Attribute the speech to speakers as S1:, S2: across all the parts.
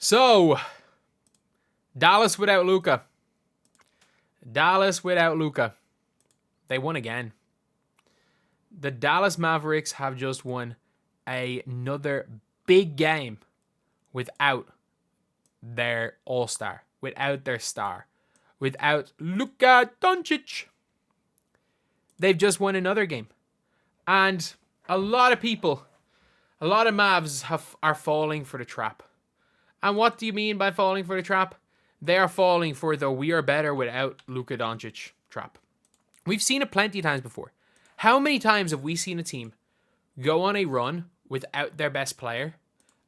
S1: So, Dallas without Luka. Dallas without Luka. They won again. The Dallas Mavericks have just won another big game without their all-star, without their star, without Luka Doncic. They've just won another game. And a lot of people, a lot of Mavs are falling for the trap. And what do you mean by falling for the trap? They are falling for the we are better without Luka Doncic trap. We've seen it plenty of times before. How many times have we seen a team go on a run without their best player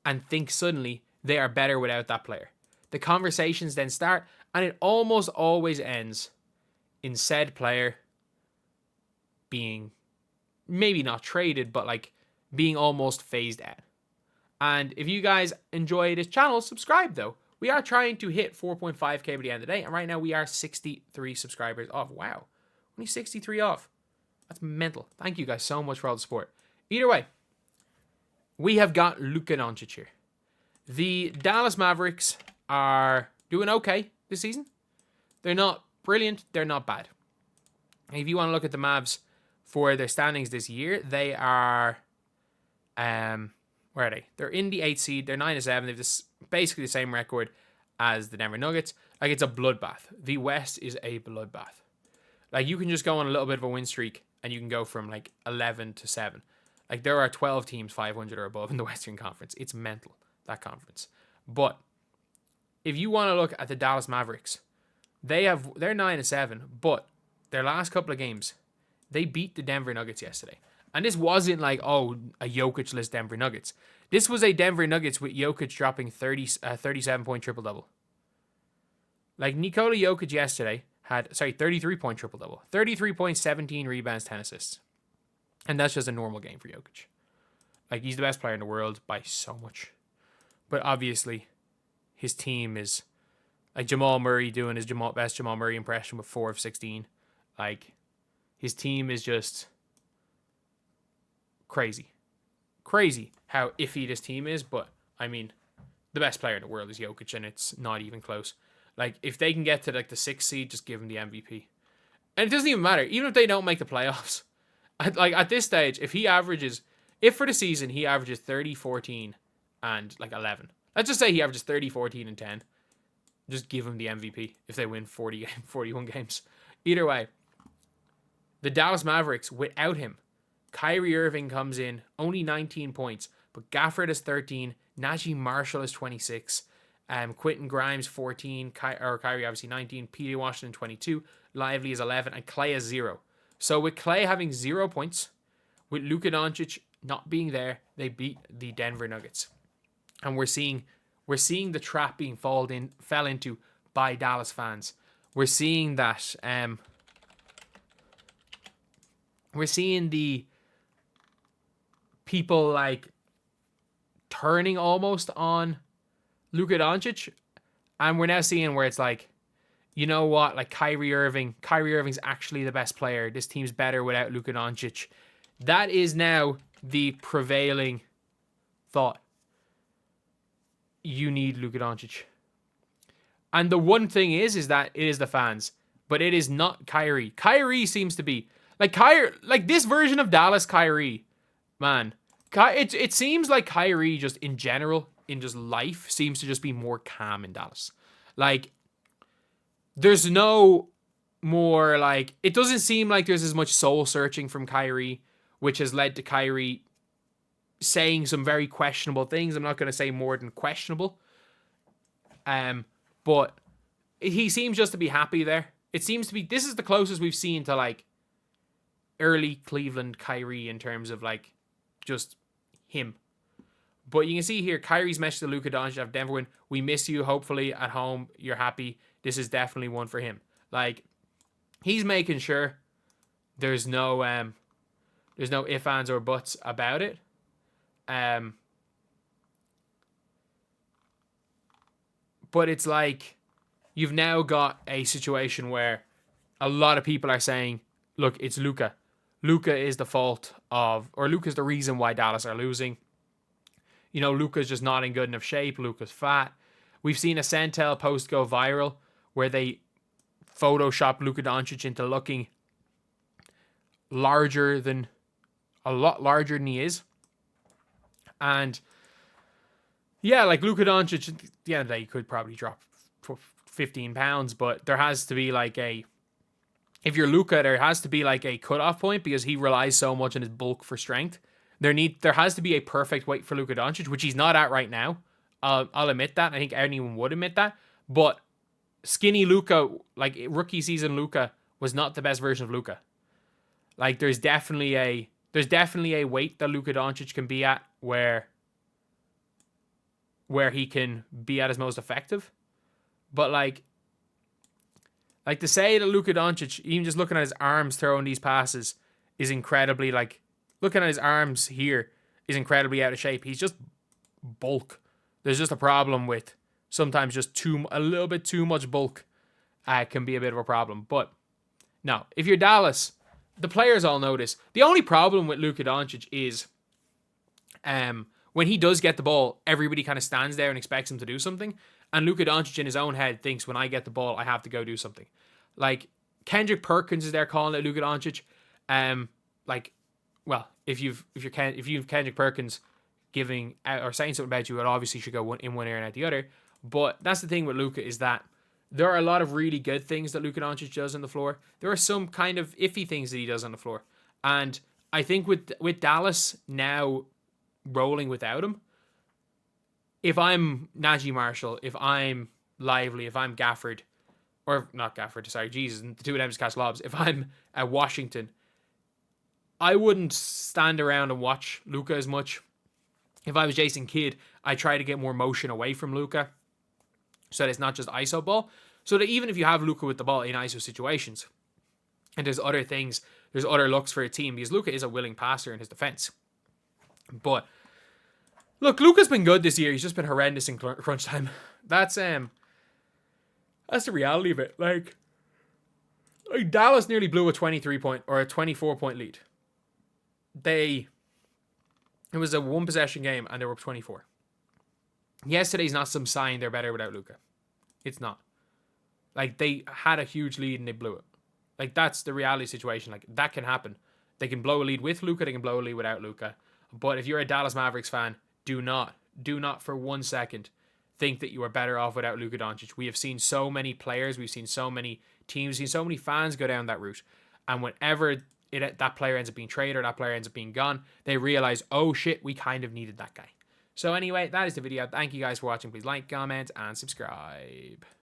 S1: and think suddenly they are better without that player? The conversations then start, and it almost always ends in said player being maybe not traded, but like being almost phased out. And if you guys enjoy this channel, subscribe though. We are trying to hit 4.5k by the end of the day, and right now we are 63 subscribers off. Wow. Only 63 off. That's mental. Thank you guys so much for all the support. Either way, we have got Luka Doncic here. The Dallas Mavericks are doing okay this season. They're not brilliant. They're not bad. If you want to look at the Mavs for their standings this year, they are... where are they? They're in the 8th seed. They're 9-7. They have this basically the same record as the Denver Nuggets. Like, it's a bloodbath. The West is a bloodbath. Like, you can just go on a little bit of a win streak and you can go from like 11-7. Like, there are 12 teams 500 or above in the Western Conference. It's mental, that conference. But if you want to look at the Dallas Mavericks, they're 9-7, but their last couple of games, they beat the Denver Nuggets yesterday. And this wasn't like, oh, a Jokic-less Denver Nuggets. This was a Denver Nuggets with Jokic dropping 37-point triple-double. Like, Nikola Jokic yesterday had, 33-point triple-double. 33 points, 17 rebounds, 10 assists. And that's just a normal game for Jokic. Like, he's the best player in the world by so much. But obviously, his team is, like, Jamal Murray doing his best Jamal Murray impression with 4 of 16. Like, his team is just... crazy how iffy this team is, but I mean, the best player in the world is Jokic, and it's not even close. Like, if they can get to like the 6th seed, just give him the MVP. And it doesn't even matter, even if they don't make the playoffs. At this stage, if for the season he averages 30, 14, and like 11. Let's just say he averages 30, 14, and 10. Just give him the MVP if they win 41 games. Either way, the Dallas Mavericks, without him, Kyrie Irving comes in, only 19 points, but Gafford is 13, Najee Marshall is 26, Quentin Grimes 14, Kyrie obviously 19, P.J. Washington 22, Lively is 11, and Clay is 0. So with Clay having 0 points, with Luka Doncic not being there, they beat the Denver Nuggets. And we're seeing the trap being fell into by Dallas fans. We're seeing that we're seeing the people like turning almost on Luka Doncic, and we're now seeing where it's like, you know what, like Kyrie Irving's actually the best player. This team's better without Luka Doncic. That is now the prevailing thought. You need Luka Doncic. And the one thing is that it is the fans, but it is not Kyrie. Kyrie seems to be like this version of Dallas Kyrie. Man, it seems like Kyrie just in general, in just life, seems to just be more calm in Dallas. Like, there's no more, like, it doesn't seem like there's as much soul searching from Kyrie, which has led to Kyrie saying some very questionable things. I'm not going to say more than questionable. But he seems just to be happy there. It seems to be, this is the closest we've seen to, like, early Cleveland Kyrie in terms of, like, just him. But you can see here, Kyrie's message to Luka Doncic of Denver win. We miss you. Hopefully at home you're happy. This is definitely one for him. Like, he's making sure there's no ifs, ands, or buts about it. But it's like you've now got a situation where a lot of people are saying, look, it's Luka. Luka is the fault of, or Luka's the reason why Dallas are losing. You know, Luka's just not in good enough shape. Luka's fat. We've seen a Centel post go viral where they Photoshop Luka Doncic into looking a lot larger than he is. And yeah, like Luka Doncic, at the end of the day, he could probably drop 15 pounds, but there has to be like if you're Luka, there has to be like a cutoff point because he relies so much on his bulk for strength. There has to be a perfect weight for Luka Doncic, which he's not at right now. I'll admit that. I think anyone would admit that. But skinny Luka, like rookie season Luka, was not the best version of Luka. Like there's definitely a weight that Luka Doncic can be at where he can be at his most effective. But like to say that Luka Doncic, even just looking at his arms throwing these passes, is incredibly like looking at his arms here is incredibly out of shape. He's just bulk. There's just a problem with sometimes just a little bit too much bulk can be a bit of a problem. But no, if you're Dallas, the players all know this. The only problem with Luka Doncic is when he does get the ball, everybody kind of stands there and expects him to do something. And Luka Doncic in his own head thinks, when I get the ball, I have to go do something. Like Kendrick Perkins is there calling it Luka Doncic. If you've Kendrick Perkins giving out or saying something about you, it obviously should go in one ear and out the other. But that's the thing with Luka, is that there are a lot of really good things that Luka Doncic does on the floor. There are some kind of iffy things that he does on the floor. And I think with Dallas now rolling without him, if I'm Najee Marshall, if I'm Lively, if I'm Gafford, or not Gafford, sorry, Jesus, the two of them just catch lobs. If I'm at Washington, I wouldn't stand around and watch Luka as much. If I was Jason Kidd, I try to get more motion away from Luka so that it's not just ISO ball. So that even if you have Luka with the ball in ISO situations, and there's other things, there's other looks for a team, because Luka is a willing passer in his defense. But look, Luka's been good this year. He's just been horrendous in crunch time. That's the reality of it. Like Dallas nearly blew a 23-point or a 24-point lead. It was a one possession game and they were up 24. Yesterday's not some sign they're better without Luka. It's not. Like they had a huge lead and they blew it. Like that's the reality situation. Like that can happen. They can blow a lead with Luka. They can blow a lead without Luka. But if you're a Dallas Mavericks fan, do not for 1 second think that you are better off without Luka Doncic. We have seen so many players, we've seen so many teams, we've seen so many fans go down that route. And whenever that player ends up being traded or that player ends up being gone, they realize, oh shit, we kind of needed that guy. So anyway, that is the video. Thank you guys for watching. Please like, comment, and subscribe.